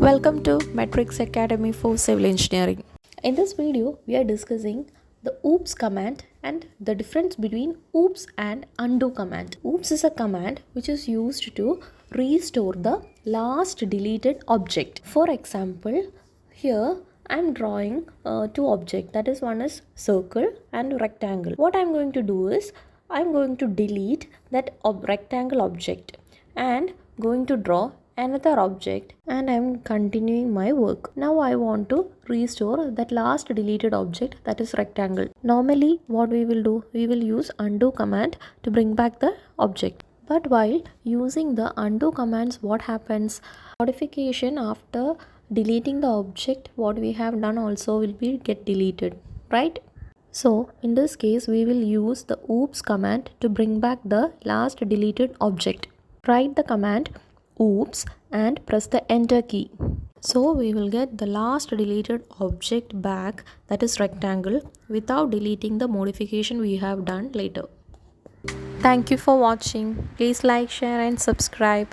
Welcome to Matrix Academy for Civil Engineering. In this video, we are discussing the OOPS command and the difference between OOPS and undo command. OOPS is a command which is used to restore the last deleted object. For example, here I am drawing two objects, that is, one is circle and rectangle. What I am going to do is I am going to delete that rectangle object and going to draw another object, and I am continuing my work. Now I want to restore that last deleted object, that is rectangle. Normally what we will do, we will use undo command to bring back the object. But while using the undo commands, what happens? Modification after deleting the object, what we have done also will be get deleted, right? So in this case we will use the OOPS command to bring back the last deleted object. Write the command OOPS and press the enter key. So we will get the last deleted object back, that is rectangle, without deleting the modification we have done later. Thank you for watching. Please like, share and subscribe.